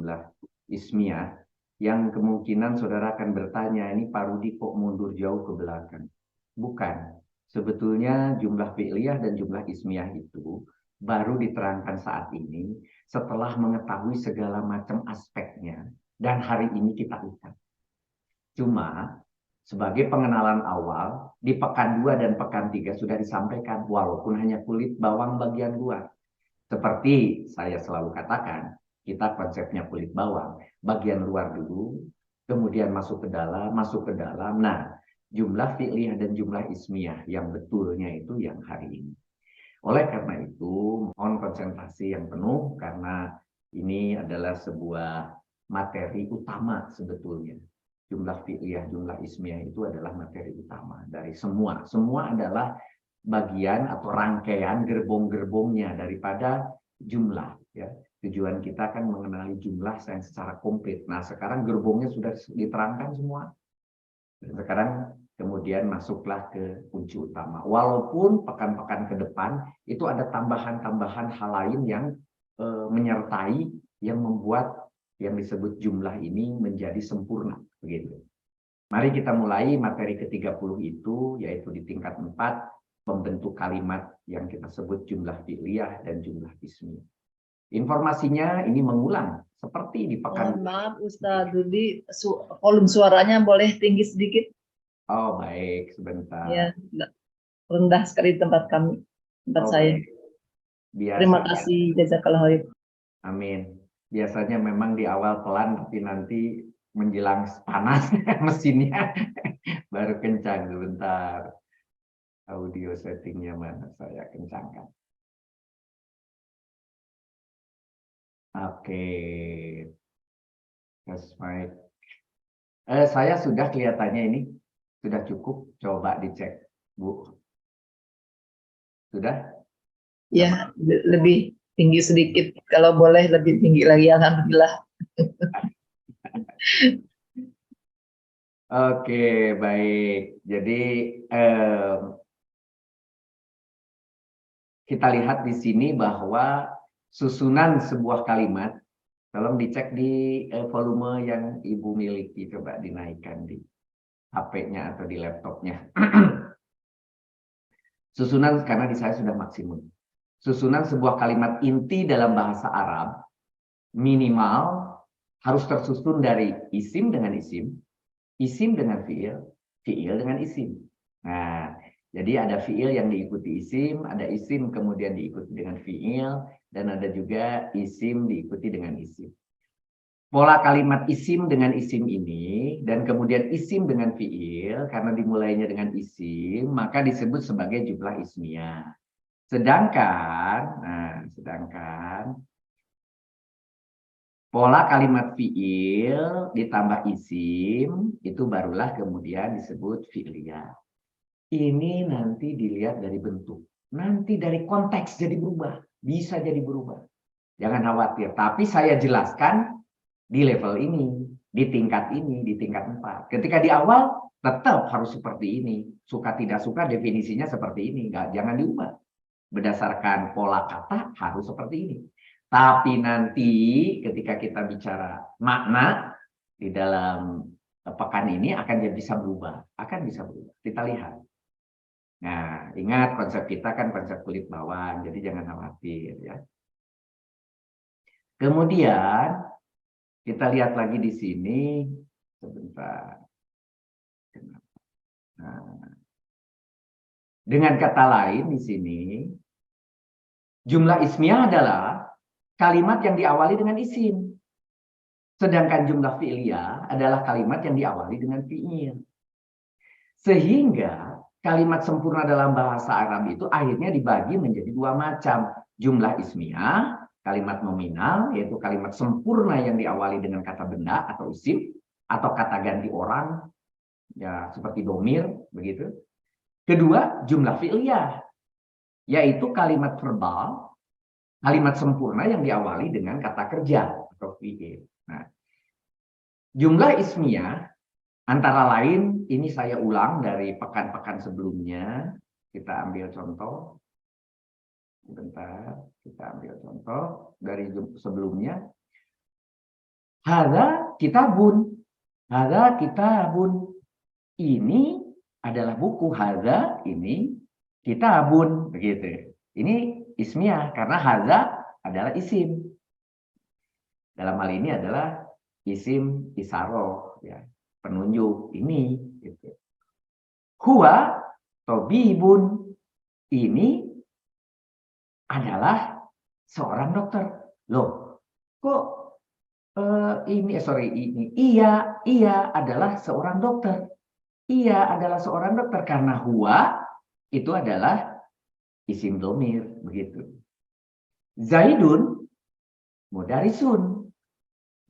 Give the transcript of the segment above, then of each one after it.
jumlah ismiyah, yang kemungkinan saudara akan bertanya, ini Pak Rudi kok mundur jauh ke belakang? Bukan. Sebetulnya jumlah fi'liyah dan jumlah ismiyah itu baru diterangkan saat ini setelah mengetahui segala macam aspeknya dan hari ini kita lihat. Cuma sebagai pengenalan awal, di pekan 2 dan pekan 3 sudah disampaikan, walaupun hanya kulit bawang bagian luar. Seperti saya selalu katakan, kita konsepnya kulit bawang. Bagian luar dulu, kemudian masuk ke dalam, masuk ke dalam. Nah, jumlah fi'liyah dan jumlah ismiyah yang betulnya itu yang hari ini. Oleh karena itu, mohon konsentrasi yang penuh, karena ini adalah sebuah materi utama sebetulnya. Jumlah fi'liyah, jumlah ismiyah itu adalah materi utama dari semua. Semua adalah bagian atau rangkaian gerbong-gerbongnya daripada jumlah. Ya. Tujuan kita kan mengenali jumlah secara komplit. Nah, sekarang gerbongnya sudah diterangkan semua. Dan sekarang kemudian masuklah ke kunci utama. Walaupun pekan-pekan ke depan itu ada tambahan-tambahan hal lain yang menyertai, yang membuat yang disebut jumlah ini menjadi sempurna. Begitu. Mari kita mulai materi ke-30 itu, yaitu di tingkat 4, pembentuk kalimat yang kita sebut jumlah fi'liyah dan jumlah ismiyah. Informasinya ini mengulang, seperti di pekan... Mohon maaf Ustaz Rudi, volume suaranya boleh tinggi sedikit? Oh baik, sebentar. Ya, rendah sekali tempat kami, tempat saya. Baik. Terima kasih, jazakallah khair. Amin. Biasanya memang di awal pelan, tapi nanti menjelang panas mesinnya baru kencang. Sebentar. Audio settingnya mana saya kencangkan. Oke. That's right. Saya sudah kelihatannya ini sudah cukup. Coba dicek, Bu. Sudah? Ya, lebih tinggi sedikit. Kalau boleh lebih tinggi lagi, alhamdulillah. Oke, baik. Jadi kita lihat di sini bahwa susunan sebuah kalimat, tolong dicek di volume yang Ibu miliki, coba dinaikkan di HP-nya atau di laptopnya. Susunan, karena di saya sudah maksimum. Susunan sebuah kalimat inti dalam bahasa Arab minimal harus tersusun dari isim dengan isim dengan fiil, fiil dengan isim. Nah, jadi ada fiil yang diikuti isim, ada isim kemudian diikuti dengan fiil, dan ada juga isim diikuti dengan isim. Pola kalimat isim dengan isim ini, dan kemudian isim dengan fiil, karena dimulainya dengan isim, maka disebut sebagai jumlah ismiyah. Sedangkan pola kalimat fiil ditambah isim, itu barulah kemudian disebut fi'liyah. Ini nanti dilihat dari bentuk. Nanti dari konteks jadi berubah. Bisa jadi berubah. Jangan khawatir. Tapi saya jelaskan di level ini, di tingkat 4. Ketika di awal, tetap harus seperti ini. Suka tidak suka definisinya seperti ini. Jangan diubah. Berdasarkan pola kata harus seperti ini. Tapi nanti ketika kita bicara makna di dalam pekan ini akan bisa berubah. Akan bisa berubah. Kita lihat. Nah, ingat konsep kita kan konsep kulit bawang, jadi jangan khawatir ya. Kemudian kita lihat lagi di sini sebentar. Nah, dengan kata lain di sini jumlah ismiyah adalah kalimat yang diawali dengan isim. Sedangkan jumlah fi'liyah adalah kalimat yang diawali dengan fi'il. Sehingga kalimat sempurna dalam bahasa Arab itu akhirnya dibagi menjadi dua macam. Jumlah ismiyah, kalimat nominal, yaitu kalimat sempurna yang diawali dengan kata benda atau isim, atau kata ganti orang, ya seperti domir, begitu. Kedua, jumlah fi'liyah, yaitu kalimat verbal, kalimat sempurna yang diawali dengan kata kerja atau fi'il. Nah, jumlah ismiyah antara lain, ini saya ulang dari pekan-pekan sebelumnya. Kita ambil contoh. Sebentar, kita ambil contoh dari sebelumnya. Hadza kitabun. Hadza kitabun. Ini adalah buku. Hadza ini kitabun, begitu. Ini ismiyah karena hadza adalah isim. Dalam hal ini adalah isim isaroh, ya, penunjuk ini. Gitu. Huwa tobibun. Ini adalah seorang dokter. Loh, kok ia adalah seorang dokter. Ia adalah seorang dokter karena huwa itu adalah isim domir, begitu. Zaidun mudarisun.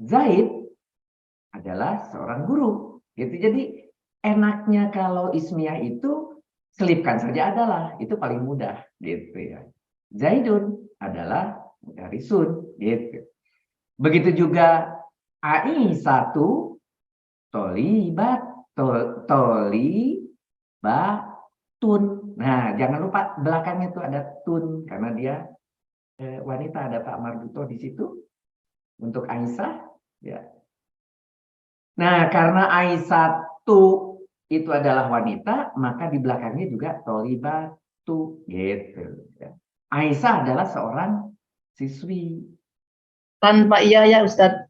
Zaid adalah seorang guru. Gitu. Jadi enaknya kalau ismiyah itu selipkan saja adalah, itu paling mudah, gitu ya. Zaidun adalah mudarisun, gitu. Begitu juga Aisyatu tolibatun. Nah, jangan lupa belakangnya itu ada tun karena dia wanita, ada Pak Marduto di situ untuk Aisyah, ya. Nah, karena Aisyatu itu adalah wanita, maka di belakangnya juga tolibatu, gitu. Ya. Aisyah adalah seorang siswi. Tanpa iya ya Ustadz.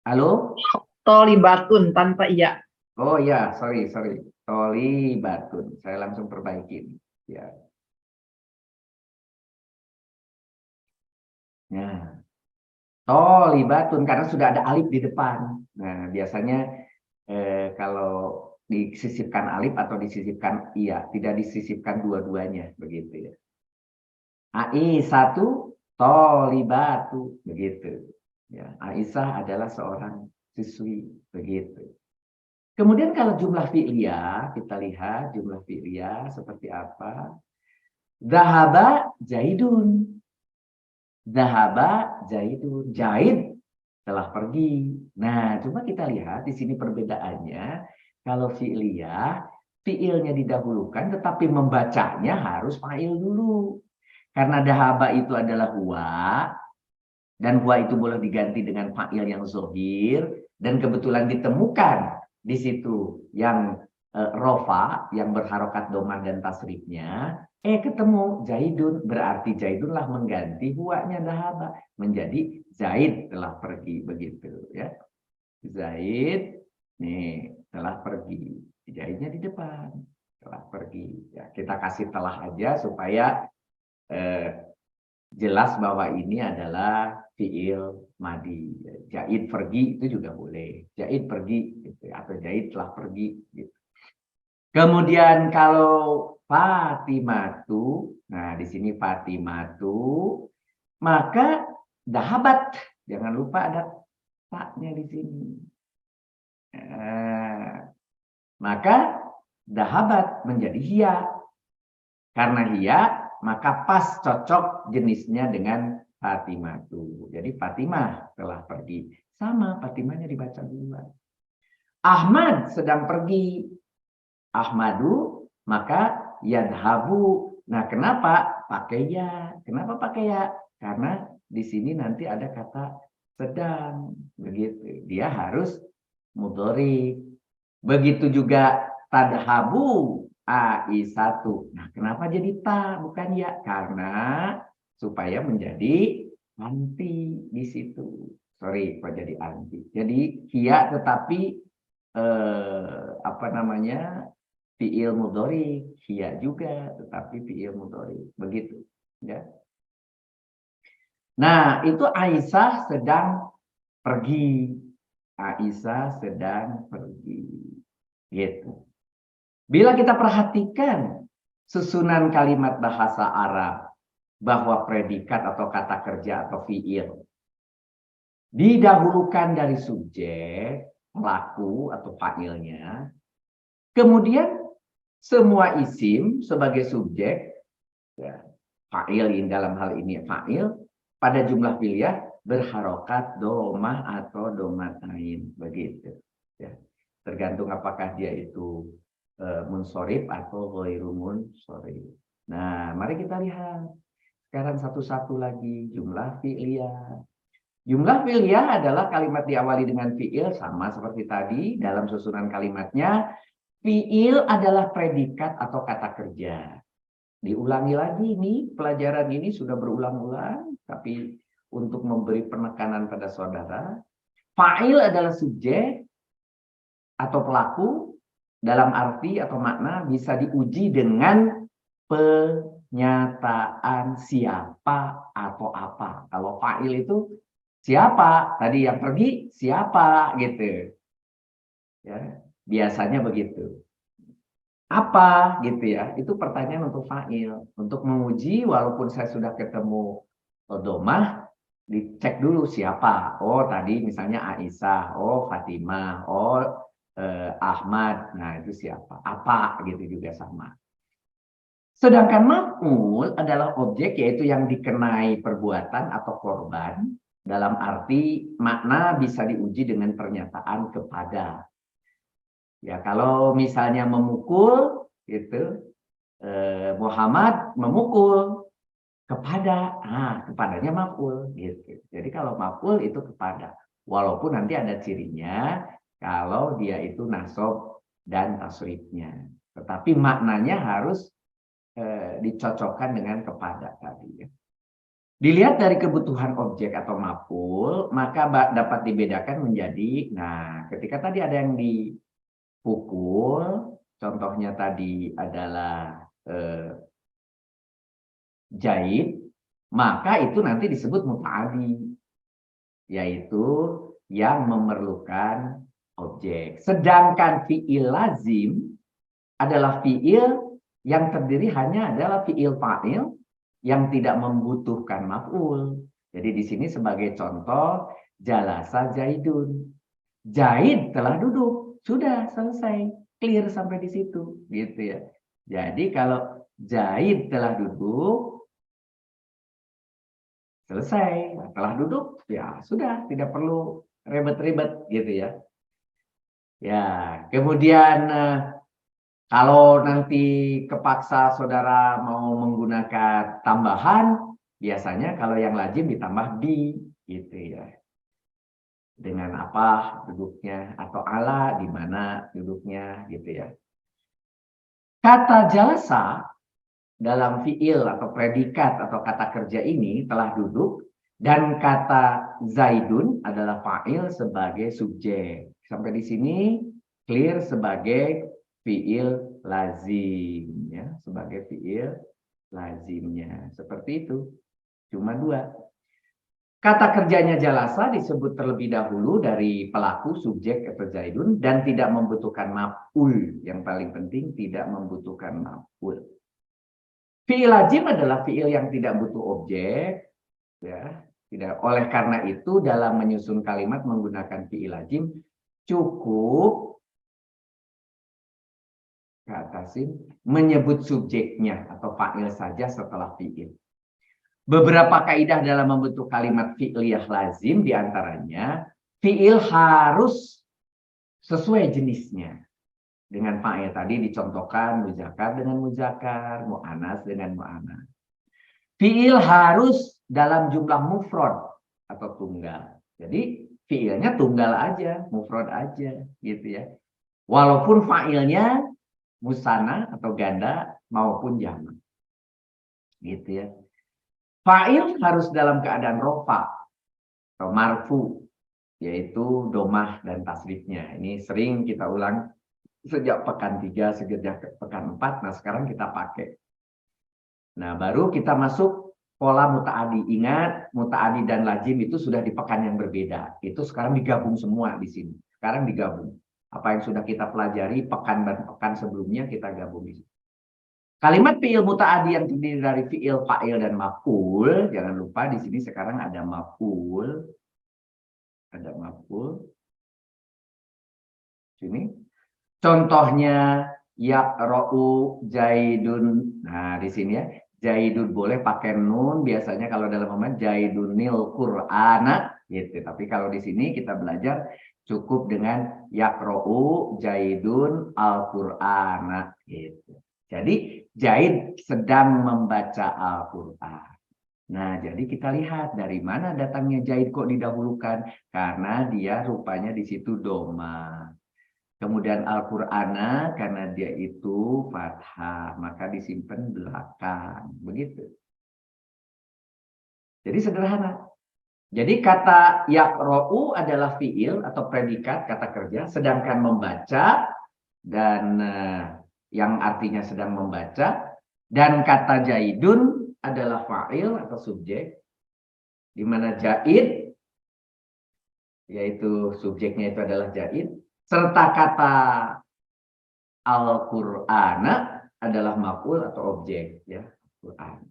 Halo? Tolibatun tanpa iya. Oh ya, sorry. Tolibatun. Saya langsung perbaikin. Ya. Nah, tolibatun karena sudah ada alif di depan. Nah, biasanya kalau disisipkan alif atau disisipkan iya, tidak disisipkan dua-duanya, begitu ya. Aisyatu tolibatu, begitu. Ya, Aisyah adalah seorang siswi, begitu. Kemudian kalau jumlah fi'liyah, kita lihat jumlah fi'liyah seperti apa. Zahaba Zaidun. Zahaba Zaidun. Zaid telah pergi. Nah, coba kita lihat di sini perbedaannya. Kalau fi'liyah, fi'ilnya didahulukan, tetapi membacanya harus fa'il dulu. Karena dahaba itu adalah huwa, dan huwa itu boleh diganti dengan fa'il yang zohir, dan kebetulan ditemukan di situ yang rofa, yang berharokat domah dan tasrifnya, ketemu Zaidun, berarti Zaidunlah mengganti huwanya dahaba, menjadi Zaid telah pergi, begitu ya. Zaid nih telah pergi, Zaidnya di depan, telah pergi. Ya, kita kasih telah aja supaya jelas bahwa ini adalah fiil madi. Zaid pergi itu juga boleh. Zaid pergi gitu, atau Zaid telah pergi gitu. Kemudian kalau Fatimatu, nah di sini Fatimatu, maka dahabat. Jangan lupa ada taknya di sini. Maka dahabat menjadi hiya. Karena hiya, maka pas cocok jenisnya dengan Fatimatu. Jadi Fatimah telah pergi. Sama, Fatimahnya dibaca duluan. Ahmad sedang pergi. Ahmadu, maka yadhabu. Nah, kenapa pakai ya? Kenapa pakai ya? Karena di sini nanti ada kata sedang, begitu. Dia harus mudhari. Begitu juga tadhabu Aisyatu. Nah, kenapa jadi ta bukan ya? Karena supaya menjadi anti di situ. Sorry, kok jadi anti. Jadi hiya tetapi apa namanya? Fi'il mudhari, hiya juga tetapi fi'il mudhari. Begitu, ya. Nah, itu Aisyah sedang pergi. Aisyah sedang pergi. Gitu. Bila kita perhatikan susunan kalimat bahasa Arab bahwa predikat atau kata kerja atau fi'il didahulukan dari subjek, pelaku atau fa'ilnya, kemudian semua isim sebagai subjek, ya, fa'il dalam hal ini fa'il, pada jumlah fi'liyah berharokat domah atau domatain, begitu. Ya. Tergantung apakah dia itu munsorif atau ghairu munsorif. Nah, mari kita lihat sekarang satu-satu lagi jumlah fi'liyah. Jumlah fi'liyah adalah kalimat diawali dengan fi'il, sama seperti tadi dalam susunan kalimatnya. Fi'il adalah predikat atau kata kerja. Diulangi lagi ini, pelajaran ini sudah berulang-ulang, tapi untuk memberi penekanan pada saudara. Fa'il adalah subjek atau pelaku, dalam arti atau makna bisa diuji dengan penyataan siapa atau apa. Kalau fa'il itu siapa, tadi yang pergi siapa gitu. Ya, biasanya begitu. Apa gitu ya, itu pertanyaan untuk fa'il. Untuk menguji, walaupun saya sudah ketemu domah, dicek dulu siapa. Oh tadi misalnya Aisyah, oh Fatimah, oh Ahmad. Nah itu siapa, apa gitu juga sama. Sedangkan maf'ul adalah objek, yaitu yang dikenai perbuatan atau korban, dalam arti makna bisa diuji dengan pernyataan kepada. Ya kalau misalnya memukul gitu, Muhammad memukul kepada, kepadanya maf'ul gitu. Jadi kalau maf'ul itu kepada, walaupun nanti ada cirinya kalau dia itu nasab dan tasrifnya, tetapi maknanya harus dicocokkan dengan kepada tadi ya. Dilihat dari kebutuhan objek atau maf'ul, maka dapat dibedakan menjadi, nah ketika tadi ada yang dipukul, contohnya tadi adalah jahit, maka itu nanti disebut muta'adi, yaitu yang memerlukan objek. Sedangkan fi'il lazim adalah fi'il yang terdiri hanya adalah fi'il fa'il yang tidak membutuhkan maf'ul. Jadi di sini sebagai contoh, jalasa Zaidun. Zaid telah duduk, sudah selesai, clear sampai di situ, gitu ya. Jadi kalau Zaid telah duduk, selesai. Telah duduk, ya sudah, tidak perlu ribet-ribet gitu ya. Ya, kemudian kalau nanti kepaksa saudara mau menggunakan tambahan, biasanya kalau yang lazim ditambah di, gitu ya. Dengan apa duduknya, atau ala di mana duduknya, gitu ya. Kata jalasa dalam fiil atau predikat atau kata kerja ini telah duduk, dan kata Zaidun adalah fa'il sebagai subjek. Sampai di sini clear sebagai fiil lazim ya, sebagai fiil lazimnya. Seperti itu. Cuma dua. Kata kerjanya jalasa disebut terlebih dahulu dari pelaku, subjek atau Zaidun, dan tidak membutuhkan maf'ul. Yang paling penting tidak membutuhkan maf'ul. Fi'il lazim adalah fi'il yang tidak butuh objek, ya. Tidak. Oleh karena itu dalam menyusun kalimat menggunakan fi'il lazim cukup katasin menyebut subjeknya atau fa'il saja setelah fi'il. Beberapa kaidah dalam membentuk kalimat fi'liyah lazim diantaranya fi'il harus sesuai jenisnya. Dengan fa'il tadi dicontohkan muzakkar dengan muzakkar, mu'annas dengan mu'annas. Fi'il harus dalam jumlah mufrad atau tunggal. Jadi fi'ilnya tunggal aja, mufrad aja gitu ya. Walaupun fa'ilnya musanna atau ganda maupun jamak. Gitu ya. Fa'il harus dalam keadaan rofa atau marfu, yaitu domah dan tasrifnya. Ini sering kita ulang sejak pekan 3, sejak pekan 4. Nah sekarang kita pakai. Nah baru kita masuk pola muta'adi. Ingat, muta'adi dan lazim itu sudah di pekan yang berbeda. Itu sekarang digabung semua di sini. Sekarang digabung. Apa yang sudah kita pelajari pekan dan pekan sebelumnya kita gabung di sini. Kalimat fi'il muta'adi yang terdiri dari fi'il, fa'il, dan maf'ul. Jangan lupa di sini sekarang ada maf'ul. Ada maf'ul. Sini. Contohnya yaqra'u Zaidun. Nah, di sini ya. Zaidun boleh pakai nun. Biasanya kalau dalam momen Zaidunil Qur'ana gitu. Tapi kalau di sini kita belajar cukup dengan yaqra'u Zaidun al-Qur'ana gitu. Jadi Zaid sedang membaca Al-Quran. Nah, jadi kita lihat dari mana datangnya Zaid kok didahulukan. Karena dia rupanya di situ doma. Kemudian Al-Qur'ana karena dia itu fathah, maka disimpan belakang. Begitu. Jadi sederhana. Jadi kata yaqra'u adalah fiil atau predikat kata kerja, sedangkan membaca dan yang artinya sedang membaca, dan kata jaidun adalah fa'il atau subjek, di mana jaid yaitu subjeknya itu adalah jaid, serta kata Al-Qur'ana adalah maf'ul atau objek, ya, Quran.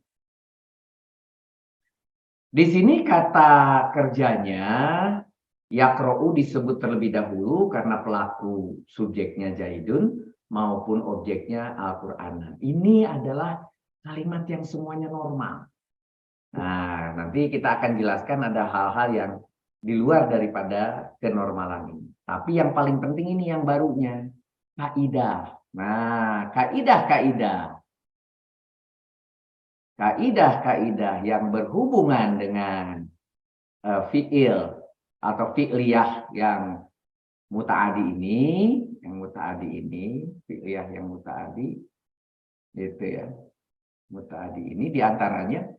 Di sini kata kerjanya yaqra'u disebut terlebih dahulu karena pelaku subjeknya Zaidun maupun objeknya Al-Qur'an. Ini adalah kalimat yang semuanya normal. Nah, nanti kita akan jelaskan ada hal-hal yang di luar daripada kenormalan ini. Tapi yang paling penting ini yang barunya, kaidah. Nah, kaidah-kaidah. Kaidah-kaidah yang berhubungan dengan fi'il atau fi'liyah yang muta'adi ini, fi'liyah yang muta'adi, gitu ya. Muta'adi ini diantaranya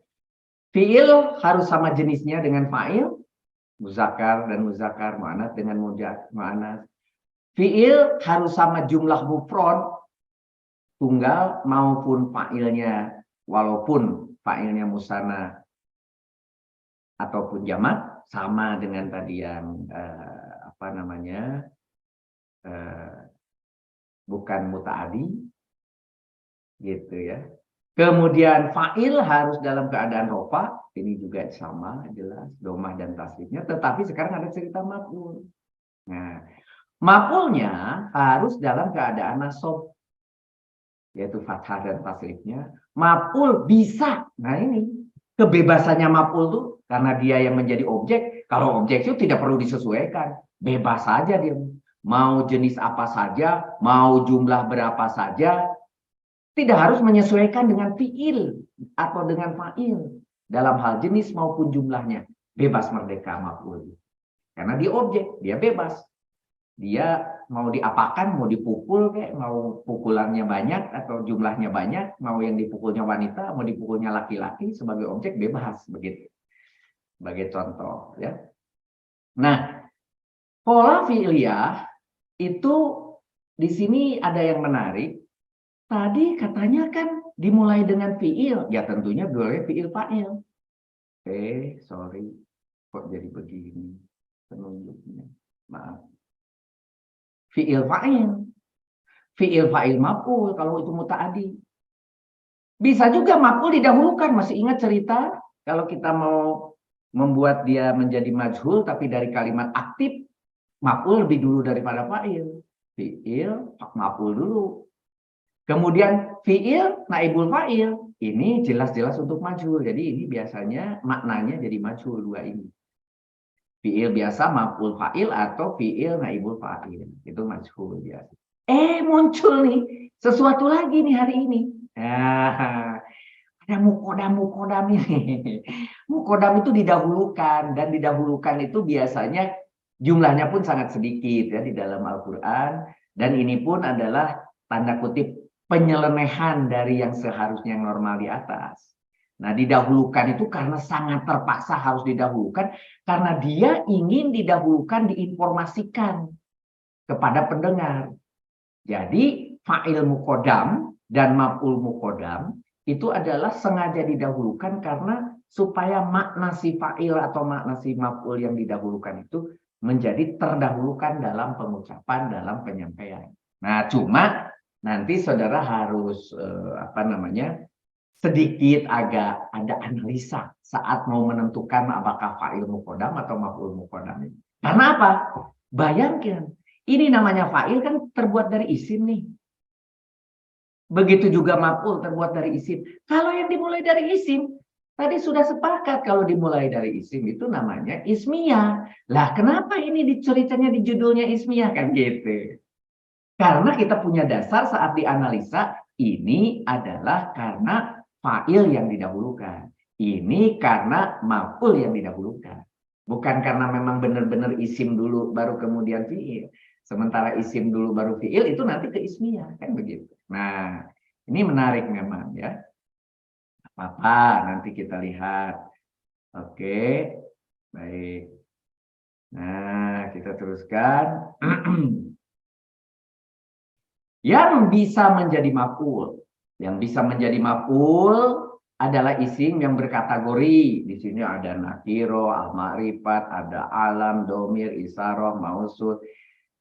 fi'il harus sama jenisnya dengan fa'il, muzakkar dan muzakkar, mu'annats dengan mu'annats. Fi'il harus sama jumlah mufrad tunggal maupun fa'ilnya, walaupun fa'ilnya musanna ataupun jamak, sama dengan tadi yang bukan muta'adi, gitu ya. Kemudian fa'il harus dalam keadaan rofa, ini juga sama jelas domah dan tasrifnya, tetapi sekarang ada cerita maf'ul. Nah, maf'ulnya harus dalam keadaan nasab, yaitu fathah dan tasrifnya. Maf'ul bisa, nah ini kebebasannya maf'ul tuh karena dia yang menjadi objek. Kalau objek itu tidak perlu disesuaikan, bebas saja dia. Mau jenis apa saja, mau jumlah berapa saja, tidak harus menyesuaikan dengan fi'il atau dengan fa'il dalam hal jenis maupun jumlahnya. Bebas merdeka maf'ul. Karena dia objek, dia bebas. Dia mau diapakan, mau dipukul kayak, mau pukulannya banyak atau jumlahnya banyak, mau yang dipukulnya wanita, mau dipukulnya laki-laki, sebagai objek bebas begitu. Sebagai contoh ya. Nah, pola fi'liyah itu di sini ada yang menarik. Tadi katanya kan dimulai dengan fi'il, ya tentunya boleh fi'il fa'il. Sorry, kok jadi begini penunjuknya. Maaf. Fi'il fa'il. Fi'il fa'il maf'ul kalau itu muta'adi. Bisa juga maf'ul didahulukan. Masih ingat cerita kalau kita mau membuat dia menjadi majhul tapi dari kalimat aktif, maf'ul lebih dulu daripada fa'il. Fi'il maf'ul dulu. Kemudian fi'il naibul fa'il. Ini jelas-jelas untuk majhul. Jadi ini biasanya maknanya jadi majhul dua ini. Fi'il biasa maf'ul fa'il atau fi'il naibul fa'il. Itu majhul biasa. Muncul nih sesuatu lagi nih hari ini. Nah, ada mukodam ini. Mukodam itu didahulukan, dan didahulukan itu biasanya jumlahnya pun sangat sedikit ya di dalam Al-Qur'an, dan ini pun adalah tanda kutip penyelenehan dari yang seharusnya yang normal di atas. Nah, didahulukan itu karena sangat terpaksa harus didahulukan karena dia ingin didahulukan, diinformasikan kepada pendengar. Jadi fa'il muqaddam dan maf'ul muqaddam itu adalah sengaja didahulukan karena supaya makna si fa'il atau makna si maf'ul yang didahulukan itu menjadi terdahulukan dalam pengucapan, dalam penyampaian. Nah, cuma nanti saudara harus sedikit agak ada analisa saat mau menentukan apakah fa'il muqaddam atau maf'ul muqaddam ini. Karena apa? Bayangkan, ini namanya fa'il kan terbuat dari isim nih. Begitu juga maf'ul terbuat dari isim. Kalau yang dimulai dari isim, tadi sudah sepakat kalau dimulai dari isim itu namanya ismiyah. Lah kenapa ini ceritanya di judulnya ismiyah kan gitu? Karena kita punya dasar saat dianalisa, ini adalah karena fa'il yang didahulukan. Ini karena maf'ul yang didahulukan. Bukan karena memang benar-benar isim dulu baru kemudian fi'il. Sementara isim dulu baru fi'il itu nanti ke ismiyah, kan begitu. Nah, ini menarik memang ya. Apa-apa nanti kita lihat. Oke. Baik. Nah, kita teruskan. Yang bisa menjadi maf'ul. Yang bisa menjadi maf'ul adalah isim yang berkategori. Di sini ada nakiro, al-ma'rifat, ada alam, domir, isaroh, mausul.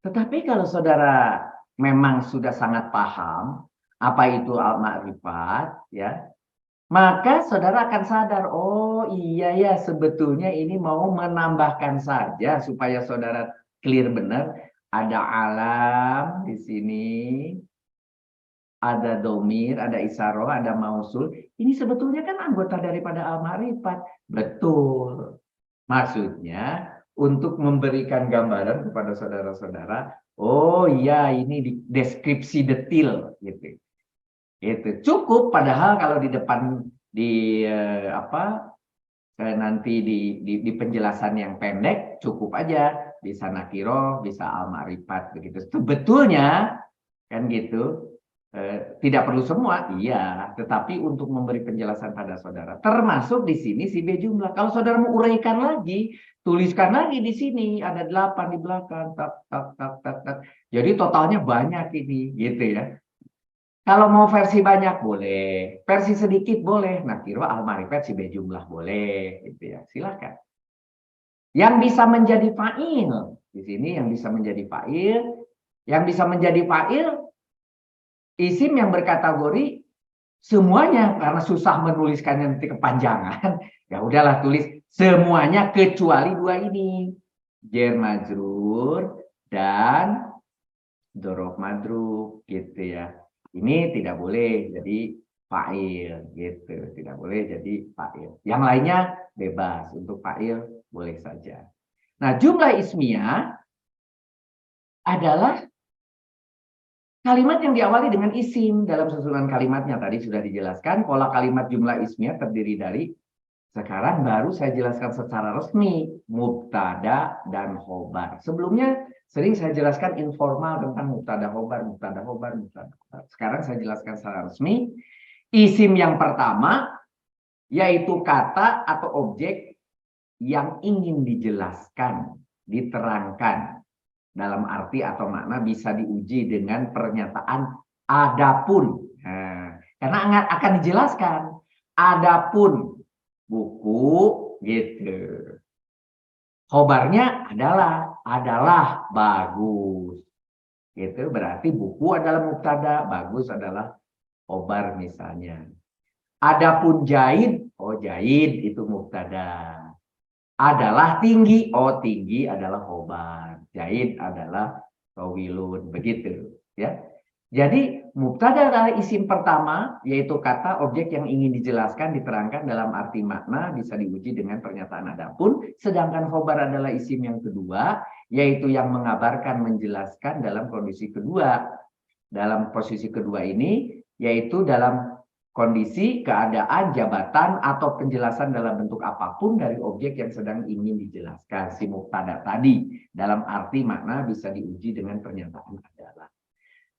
Tetapi kalau saudara memang sudah sangat paham apa itu al-ma'rifat, ya, maka saudara akan sadar, oh iya ya sebetulnya ini mau menambahkan saja supaya saudara clear benar. Ada alam di sini, ada domir, ada isaroh, ada mausul. Ini sebetulnya kan anggota daripada al-ma'rifat. Betul. Maksudnya untuk memberikan gambaran kepada saudara-saudara, oh iya ini deskripsi detail gitu. Itu cukup, padahal kalau di depan nanti di penjelasan yang pendek cukup aja bisa nakiro, bisa al-ma'rifat begitu. Sebetulnya kan gitu. Tidak perlu semua, iya, tetapi untuk memberi penjelasan pada saudara, termasuk di sini si B jumlah. Kalau saudara mau uraikan lagi, tuliskan lagi di sini ada 8 di belakang, tak tak tak tak tak. Jadi totalnya banyak ini, gitu ya. Kalau mau versi banyak boleh, versi sedikit boleh. Nah, kira al-ma'rifat si B jumlah boleh, gitu ya. Silakan. Yang bisa menjadi fa'il di sini, yang bisa menjadi fa'il, isim yang berkategori semuanya, karena susah menuliskannya nanti kepanjangan. Ya udahlah tulis semuanya kecuali dua ini. Jar majrur dan dzaraf madruf gitu ya. Ini tidak boleh jadi fa'il gitu, tidak boleh jadi fa'il. Yang lainnya bebas, untuk fa'il boleh saja. Nah, jumlah ismiyah adalah kalimat yang diawali dengan isim. Dalam susunan kalimatnya tadi sudah dijelaskan, pola kalimat jumlah ismiyah terdiri dari, sekarang baru saya jelaskan secara resmi, mubtada dan khobar. Sebelumnya sering saya jelaskan informal tentang mubtada khobar, mubtada khobar, mubtada khobar. Sekarang saya jelaskan secara resmi. Isim yang pertama yaitu kata atau objek yang ingin dijelaskan, diterangkan. Dalam arti atau makna bisa diuji dengan pernyataan adapun. Nah, karena akan dijelaskan. Adapun buku gitu. Khobarnya adalah bagus. Gitu berarti buku adalah mubtada, bagus adalah khobar misalnya. Adapun jahid, oh jahid itu mubtada. Adalah tinggi, oh tinggi adalah khobar. Jahid adalah tawilun, begitu ya. Jadi mubtada adalah isim pertama, yaitu kata objek yang ingin dijelaskan, diterangkan dalam arti makna, bisa diuji dengan pernyataan adapun. Sedangkan khobar adalah isim yang kedua, yaitu yang mengabarkan, menjelaskan dalam kondisi kedua. Dalam posisi kedua ini, yaitu dalam kondisi, keadaan, jabatan, atau penjelasan dalam bentuk apapun dari objek yang sedang ingin dijelaskan. Si mubtada tadi, dalam arti makna bisa diuji dengan pernyataan adalah.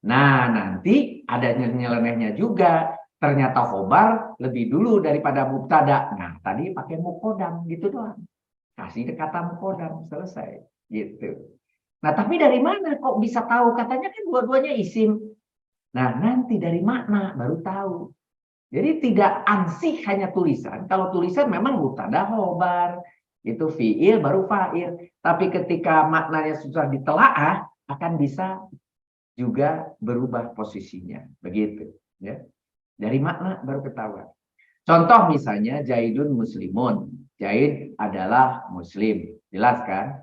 Nah, nanti ada nyelenehnya juga. Ternyata khobar lebih dulu daripada mubtada. Nah, tadi pakai mukodam gitu doang. Kasih kata mukodam, selesai. Gitu. Nah, tapi dari mana kok bisa tahu? Katanya kan dua-duanya isim. Nah, nanti dari makna baru tahu. Jadi tidak ansih hanya tulisan. Kalau tulisan memang mubtada khobar, itu fiil baru fa'il. Tapi ketika maknanya sudah ditelaah, akan bisa juga berubah posisinya. Begitu. Ya. Dari makna baru ketahuan. Contoh misalnya Zaidun muslimun. Zaid adalah muslim. Jelas kan?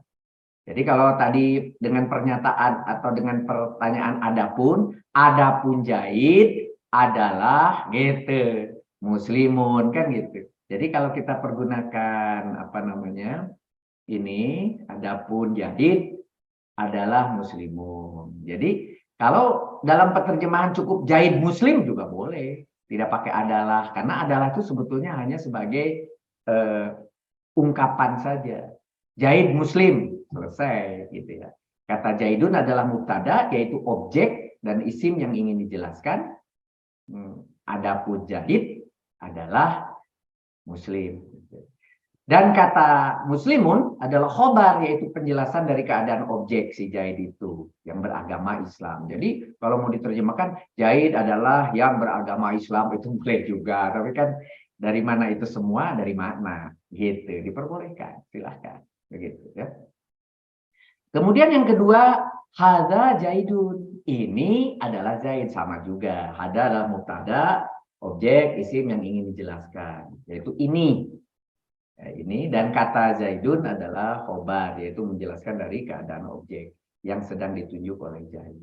Jadi kalau tadi dengan pernyataan atau dengan pertanyaan adapun Zaid adalah gitu, muslimun kan gitu. Jadi kalau kita pergunakan apa namanya? Ini adapun Zaid adalah muslimun. Jadi kalau dalam penerjemahan cukup Zaid muslim juga boleh, Tidak pakai adalah, karena adalah itu sebetulnya hanya sebagai ungkapan saja. Zaid muslim, selesai gitu ya. Kata Zaidun adalah mubtada, yaitu objek dan isim yang ingin dijelaskan. Adapun Zaid adalah muslim. Dan kata muslimun adalah khobar, yaitu penjelasan dari keadaan objek si Zaid itu yang beragama Islam. Jadi kalau mau diterjemahkan Zaid adalah yang beragama Islam, itu boleh juga. Tapi kan dari mana itu semua? Dari makna. Gitu. Diperbolehkan. Silahkan. Begitu ya. Kemudian yang kedua, hadza Zaidun. Ini adalah Zaid, sama juga. Hadza adalah mubtada, objek, isim yang ingin dijelaskan, yaitu ini. Ya, ini, dan kata Zaidun adalah khobar, yaitu menjelaskan dari keadaan objek yang sedang ditunjuk oleh Zaid.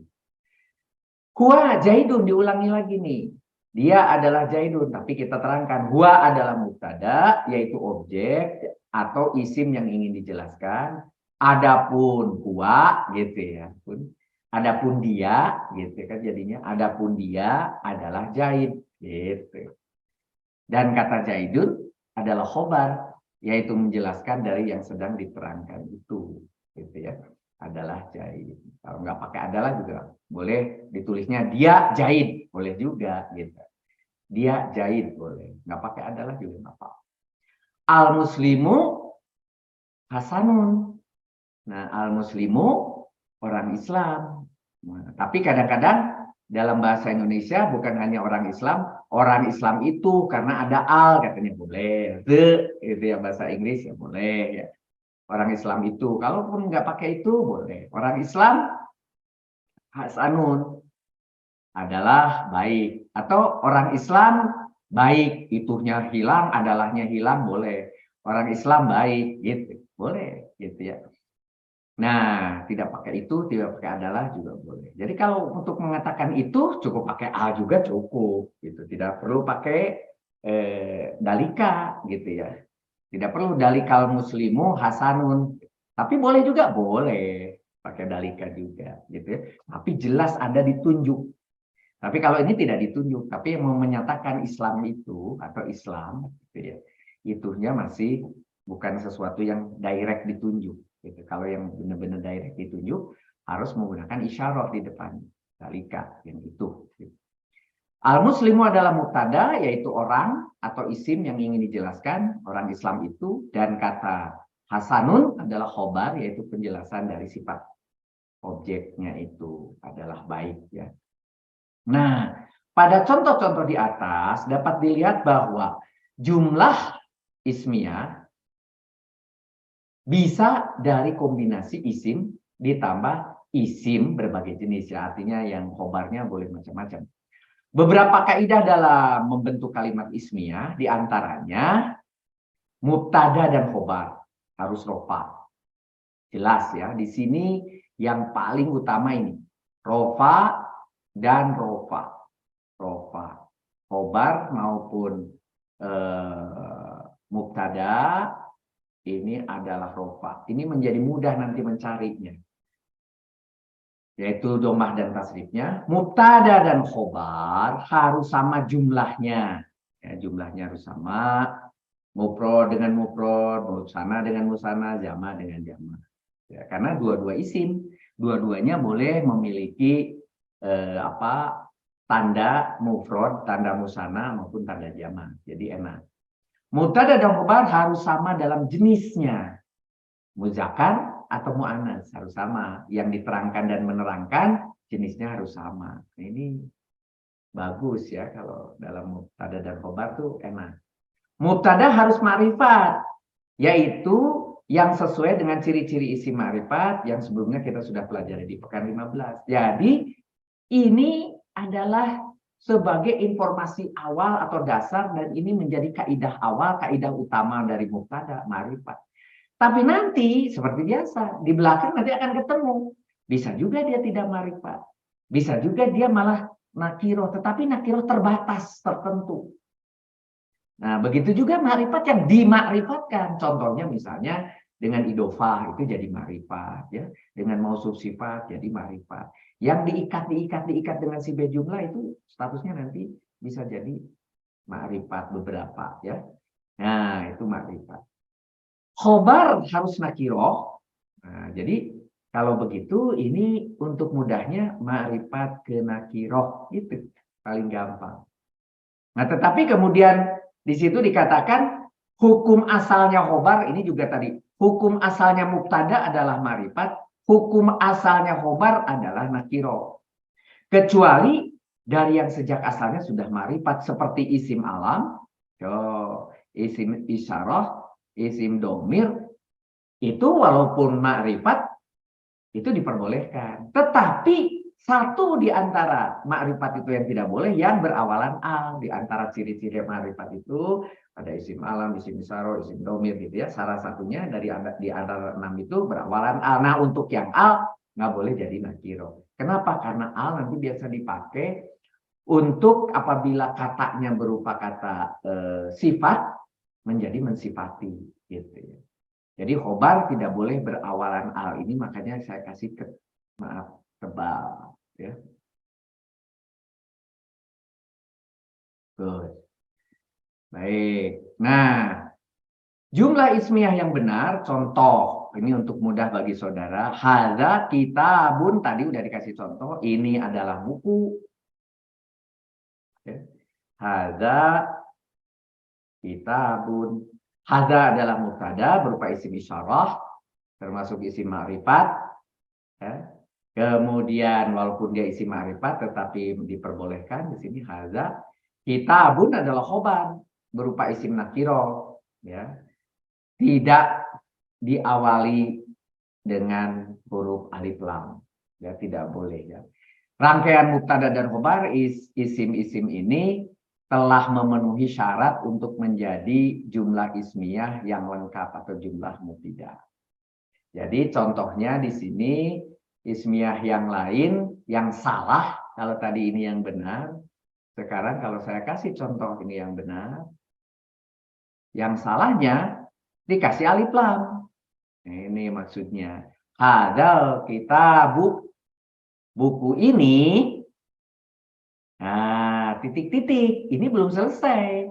Huwa Zaidun, diulangi lagi nih. Dia adalah Zaidun, tapi kita terangkan huwa adalah mubtada, yaitu objek atau isim yang ingin dijelaskan. Adapun huwa gitu ya. Adapun dia gitu kan jadinya. Adapun dia adalah Zaid gitu. Dan kata Zaidun adalah khobar, yaitu menjelaskan dari yang sedang diterangkan itu, gitu ya, adalah Zaid. Kalau nggak pakai adalah juga boleh, ditulisnya dia Zaid, boleh juga, gitu. Dia Zaid boleh, nggak pakai adalah juga nggak apa-apa. Al muslimu hasanun. Nah, al muslimu orang Islam. Nah, tapi kadang-kadang dalam bahasa Indonesia bukan hanya orang Islam itu karena ada al katanya boleh, itu ya bahasa Inggris ya boleh ya. Orang Islam itu, kalaupun nggak pakai itu boleh. Orang Islam hasanun adalah baik, atau orang Islam baik, itunya hilang, adalahnya hilang boleh. Orang Islam baik, gitu boleh, gitu ya. Nah, tidak pakai itu, tidak pakai adalah juga boleh. Jadi kalau untuk mengatakan itu cukup pakai a juga cukup, gitu. Tidak perlu pakai dalika, gitu ya. Tidak perlu dalikal muslimu hasanun. Tapi boleh juga, boleh pakai dalika juga, gitu ya. Tapi jelas ada ditunjuk. Tapi kalau ini tidak ditunjuk, tapi yang mau menyatakan Islam itu atau Islam, gitu ya, itunya masih bukan sesuatu yang direct ditunjuk. Gitu. Kalau yang benar-benar direct ditunjuk harus menggunakan isyarat di depan dalika yang itu. Gitu. Al-muslimu adalah mubtada, yaitu orang atau isim yang ingin dijelaskan orang Islam itu, dan kata hasanun adalah khobar, yaitu penjelasan dari sifat objeknya itu adalah baik ya. Nah, pada contoh-contoh di atas dapat dilihat bahwa jumlah ismiyah bisa dari kombinasi isim ditambah isim berbagai jenis ya, artinya yang khobarnya boleh macam-macam. Beberapa kaidah dalam membentuk kalimat ismiyah diantaranya mubtada dan khobar harus rofa. Jelas ya, di sini yang paling utama ini rofa dan rofa. Rofa, khobar maupun mubtada ini adalah rofa. Ini menjadi mudah nanti mencarinya. Yaitu domah dan tasrifnya. Mubtada dan khobar harus sama jumlahnya. Ya, jumlahnya harus sama. Mufrad dengan mufrad, musana dengan musana, jama dengan jama. Ya, karena dua-dua isim, dua-duanya boleh memiliki tanda mufrad, tanda musana maupun tanda jama. Jadi enak. Mubtada dan khobar harus sama dalam jenisnya. Muzakkar atau mu'annas harus sama. Yang diterangkan dan menerangkan jenisnya harus sama. Nah, ini bagus ya kalau dalam mubtada dan khobar tuh enak. Mubtada harus ma'rifat, yaitu yang sesuai dengan ciri-ciri isim ma'rifat yang sebelumnya kita sudah pelajari di pekan 15. Jadi ini adalah sebagai informasi awal atau dasar, dan ini menjadi kaidah awal, kaidah utama dari mubtada ma'rifat. Tapi nanti seperti biasa di belakang nanti akan ketemu. Bisa juga dia tidak ma'rifat. Bisa juga dia malah nakiroh, tetapi nakiroh terbatas, tertentu. Nah, begitu juga ma'rifat yang dimakrifatkan. Contohnya misalnya dengan idofah itu jadi ma'rifat, ya. Dengan mausuf sifat jadi ma'rifat. Yang diikat dengan si jumlah itu statusnya nanti bisa jadi ma'rifat beberapa ya. Nah, itu ma'rifat. Khobar harus nakiroh. Nah, jadi kalau begitu ini untuk mudahnya ma'rifat ke nakiroh itu paling gampang. Nah, tetapi kemudian di situ dikatakan hukum asalnya khobar ini juga tadi hukum asalnya mubtada adalah ma'rifat, hukum asalnya khobar adalah nakiroh. Kecuali dari yang sejak asalnya sudah ma'rifat seperti isim alam, isim isyarah, isim domir, itu walaupun ma'rifat itu diperbolehkan. Tetapi satu di antara ma'rifat itu yang tidak boleh yang berawalan al. Di antara ciri-ciri ma'rifat itu ada isim alam, isim isyarah, isim domir gitu ya. Salah satunya di antara 6 itu berawalan al. Nah, untuk yang al nggak boleh jadi nakiro. Kenapa? Karena al nanti biasa dipakai untuk apabila katanya berupa kata sifat menjadi mensifati gitu ya. Jadi khobar tidak boleh berawalan al, ini makanya saya kasih tebal ya. Good. Baik. Nah, jumlah ismiyah yang benar contoh ini untuk mudah bagi saudara. Hadza kitabun tadi udah dikasih contoh, ini adalah buku. Ya. Hadza kitabun. Hadza adalah mubtada berupa isim isyarah termasuk isim ma'rifat ya. Kemudian walaupun dia isim ma'rifat tetapi diperbolehkan di sini hadza. Kitabun adalah khobar berupa isim nakiro ya. Tidak diawali dengan huruf alif lam ya, tidak boleh ya. Rangkaian mubtada dan khobar isim-isim ini telah memenuhi syarat untuk menjadi jumlah ismiyah yang lengkap atau jumlah mufidah. Jadi contohnya di sini ismiyah yang lain yang salah, kalau tadi ini yang benar. Sekarang kalau saya kasih contoh ini yang benar, yang salahnya dikasih alif lam. Ini maksudnya. Hadal kitabu, buku ini. Nah, titik-titik. Ini belum selesai.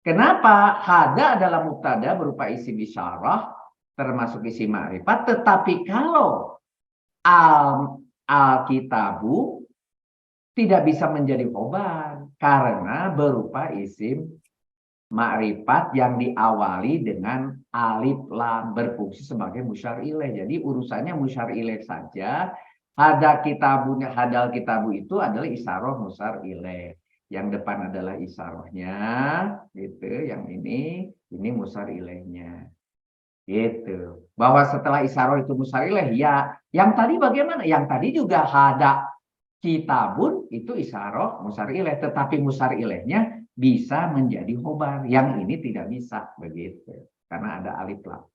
Kenapa? Hada adalah mubtada berupa isim isyarah, termasuk isim ma'rifat. Tetapi kalau al-kitabu tidak bisa menjadi khobar karena berupa isim ma'rifat yang diawali dengan alif lam berfungsi sebagai musyar ilaih. Jadi urusannya musyar ilaih saja. Hadal kitabu itu adalah isyarah musyar ilaih. Yang depan adalah isyarahnya, gitu. Yang ini musyar ilaihnya. Gitu. Bahwa setelah isyarah itu musyar ilaih, ya. Yang tadi bagaimana? Yang tadi juga hada kitabun itu isyarah musyar ilaih, tetapi musyar ilaihnya bisa menjadi khobar. Yang ini tidak bisa begitu karena ada alif lam.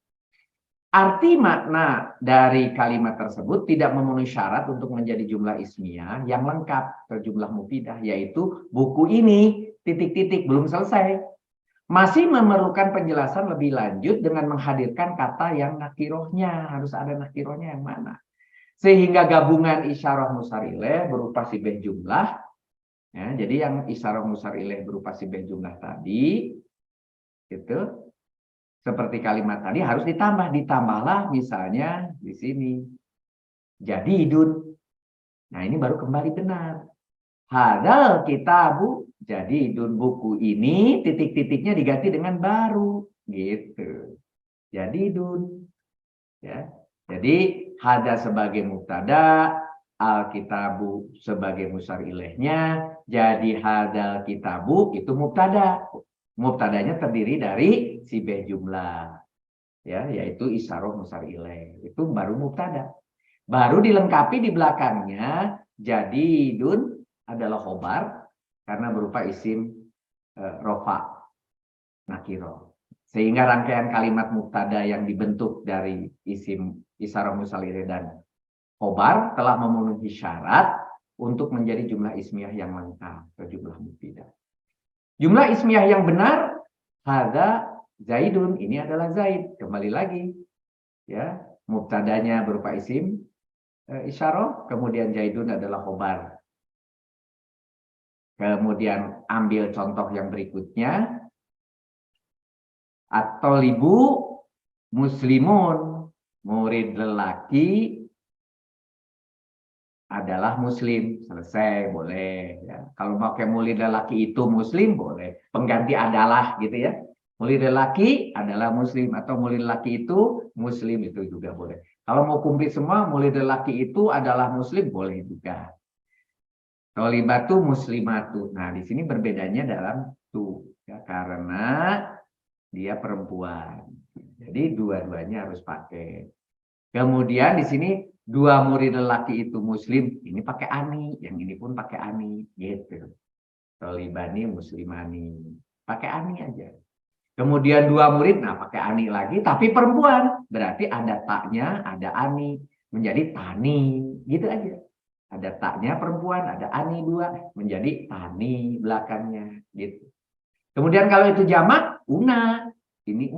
Arti makna dari kalimat tersebut tidak memenuhi syarat untuk menjadi jumlah ismiyah yang lengkap atau jumlah mufidah, yaitu buku ini titik-titik belum selesai. Masih memerlukan penjelasan lebih lanjut dengan menghadirkan kata yang nakirohnya. Harus ada nakirohnya yang mana. Sehingga gabungan isyarah musyar ilaih berupa sibeh jumlah. Ya, jadi yang isyarah musyar ilaih berupa sibeh jumlah tadi, gitu. Seperti kalimat tadi harus ditambahlah misalnya di sini. Jadidun. Nah, ini baru kembali benar. Hadal kitabu jadidun, buku ini titik-titiknya diganti dengan baru gitu. Jadidun. Ya. Jadi hada sebagai mubtada, al-kitabu sebagai musyar ilaihnya, jadi hadal kitabu itu mubtada. Mubtadanya terdiri dari sibeh jumlah, ya, yaitu isyarah musyar ilaih. Itu baru mubtada. Baru dilengkapi di belakangnya jadidun adalah khobar karena berupa isim rofa nakiro. Sehingga rangkaian kalimat mubtada yang dibentuk dari isim isyarah musyar ilaih dan khobar telah memenuhi syarat untuk menjadi jumlah ismiyah yang lengkap atau jumlah mufidah. Jumlah ismiyah yang benar hadza zaidun, ini adalah zaid. Kembali lagi ya, mubtadanya berupa isim isyarah, kemudian zaidun adalah khobar. Kemudian ambil contoh yang berikutnya. At-thalibu muslimun, murid lelaki adalah muslim. Selesai, boleh ya. Kalau mau kayak murid lelaki itu muslim, boleh. Pengganti adalah gitu ya. Murid lelaki adalah muslim, atau murid lelaki itu muslim, itu juga boleh. Kalau mau komplit semua, murid lelaki itu adalah muslim, boleh juga. Tholibatu muslimatu. Nah, di sini berbedanya dalam tu ya, karena dia perempuan. Jadi dua-duanya harus pakai. Kemudian di sini dua murid lelaki itu muslim, ini pakai ani, yang ini pun pakai ani, gitu. Tholibani muslimani, pakai ani aja. Kemudian dua murid, nah pakai ani lagi, tapi perempuan, berarti ada taknya, ada ani, menjadi tani, gitu aja. Ada taknya perempuan, ada ani dua, menjadi tani belakangnya, gitu. Kemudian kalau itu jamak, una, ini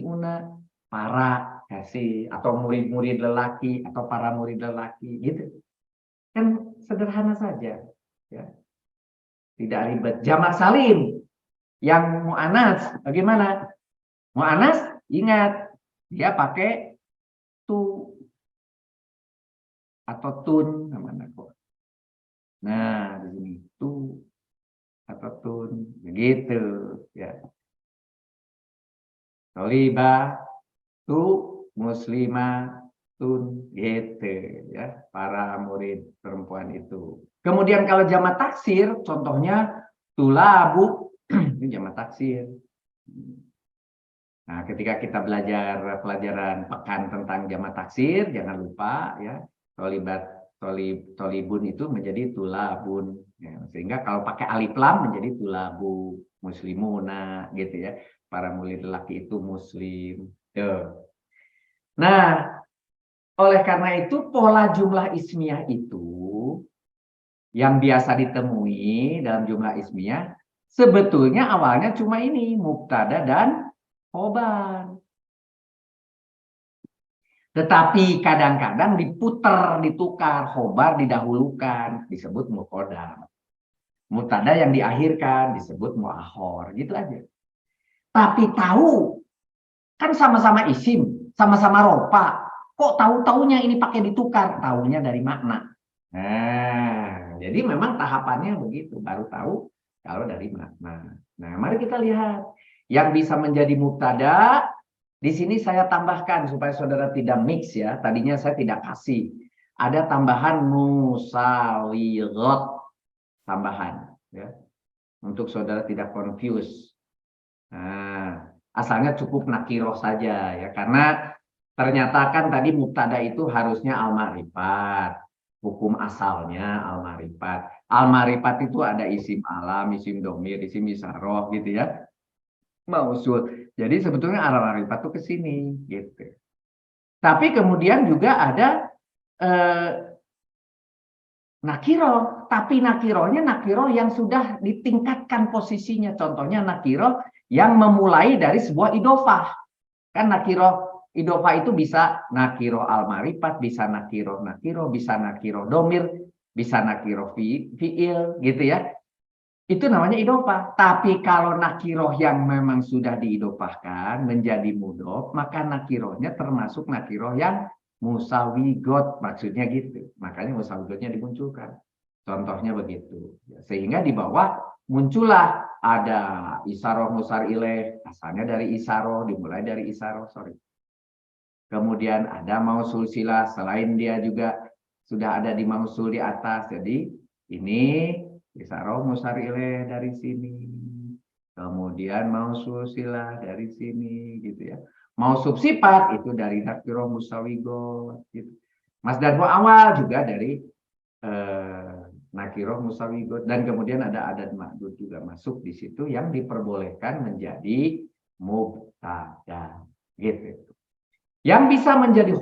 una, para kasih, atau murid-murid lelaki, atau para murid lelaki, gitu. Kan sederhana saja, ya. Tidak ribet. Jamak salim, yang mu'anas, bagaimana? Mu'anas, ingat, dia pakai tu atau tun, namanya kok. Nah, di sini tu atau tun, begitu, ya. Toliba tu muslimatun, gitu ya, para murid perempuan itu. Kemudian kalau jamak taksir, contohnya tulabu, ini jamak taksir. Nah, ketika kita belajar pelajaran pekan tentang jamak taksir, jangan lupa ya, tolibun itu menjadi tulabun. Ya, sehingga kalau pakai alif lam menjadi tulabu, muslimuna, gitu ya. Para murid lelaki itu muslim. Tuh. Nah, oleh karena itu pola jumlah ismiyah itu yang biasa ditemui dalam jumlah ismiyah sebetulnya awalnya cuma ini, mubtada dan khobar. Tetapi kadang-kadang diputar, ditukar, khobar didahulukan, disebut muqaddam. Mubtada yang diakhirkan disebut muakhor, gitu aja. Tapi tahu, kan sama-sama isim, sama-sama rofa. Kok tahu-taunya ini pakai ditukar? Tahunya dari makna. Nah, jadi memang tahapannya begitu, baru tahu kalau dari makna. Nah, mari kita lihat yang bisa menjadi mubtada. Di sini saya tambahkan supaya saudara tidak mix ya. Tadinya saya tidak kasih. Ada tambahan musawigot, tambahan ya, untuk saudara tidak confuse. Nah, asalnya cukup nakiroh saja ya, karena ternyata kan tadi mubtada itu harusnya al-ma'rifat. Hukum asalnya al-ma'rifat. Al-ma'rifat itu ada isim alam, isim domir, isim isaroh gitu ya. Mausul. Jadi sebetulnya al-ma'rifat itu ke sini gitu. Tapi kemudian juga ada nakiroh, tapi nakirohnya nakiroh yang sudah ditingkatkan posisinya. Contohnya nakiroh yang memulai dari sebuah idofah. Kan nakiroh idofah itu bisa nakiroh al-ma'rifat, bisa nakiroh, bisa nakiroh domir, bisa nakiroh fi'il gitu ya. Itu namanya idofah. Tapi kalau nakiroh yang memang sudah diidofahkan menjadi mudhof, maka nakirohnya termasuk nakiroh yang musawigot. Maksudnya gitu. Makanya musawigotnya dimunculkan. Contohnya begitu. Sehingga di bawah muncullah ada isaroh musar ilaih. Asalnya dari isaroh, dimulai dari isaroh. Kemudian ada mausul silah. Selain dia juga sudah ada di mausul di atas. Jadi ini isaroh musar ilaih dari sini. Kemudian mausul silah dari sini gitu ya. Mausuf sifat itu dari nakiroh musawigot gitu. Masdar awal juga dari nakiroh musawigot, dan kemudian ada adat ma'dud juga masuk di situ yang diperbolehkan menjadi mubtada gitu. Yang bisa menjadi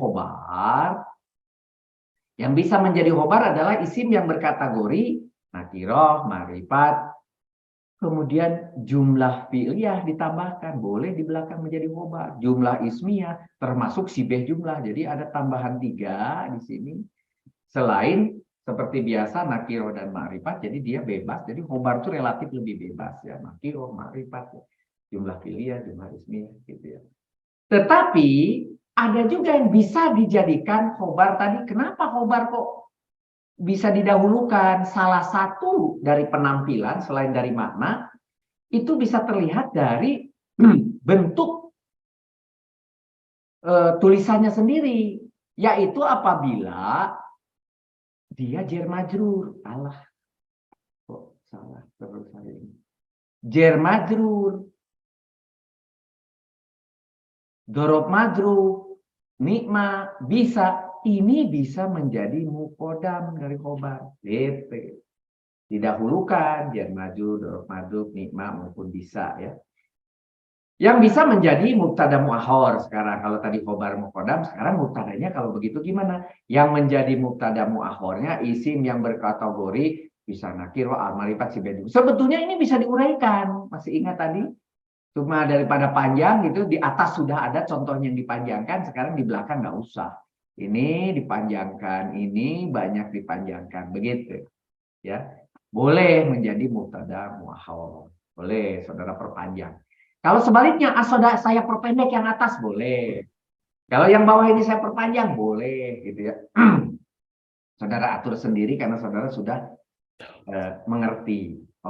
khobar, adalah isim yang berkategori nakiroh, ma'rifat, kemudian jumlah fi'liyah ditambahkan, boleh di belakang menjadi khobar. Jumlah ismiyah termasuk sibeh jumlah. Jadi ada tambahan 3 di sini. Selain seperti biasa nakiro dan ma'rifat, jadi dia bebas. Jadi khobar itu relatif lebih bebas ya, nakiro, ma'rifat, ya. Jumlah fi'liyah, jumlah ismiyah gitu ya. Tetapi ada juga yang bisa dijadikan khobar tadi. Kenapa khobar kok bisa didahulukan? Salah satu dari penampilan selain dari makna itu bisa terlihat dari bentuk tulisannya sendiri, yaitu apabila dia jar majrur. Alah, kok salah terus saya ini. Jar majrur, dorob majrur, nikma bisa. Ini bisa menjadi mukodam dari khobar. DP. Didahulukan, jar majrur, dorob majrur, nikma maupun bisa ya. Yang bisa menjadi mubtada mu'akhor sekarang. Kalau tadi khobar mukodam, sekarang mubtadanya kalau begitu gimana? Yang menjadi mubtada mu'akhornya isim yang berkategori bisa nakir wa al-marifat si bedu. Sebetulnya ini bisa diuraikan. Masih ingat tadi? Cuma daripada panjang gitu, di atas sudah ada contohnya yang dipanjangkan, sekarang di belakang nggak usah. Ini dipanjangkan, ini banyak dipanjangkan, begitu. Ya, boleh menjadi mubtada mu'akhor. Boleh, saudara perpanjang. Kalau sebaliknya, saudara saya perpendek yang atas, boleh. Kalau yang bawah ini saya perpanjang, boleh, gitu ya. Saudara atur sendiri karena saudara sudah mengerti.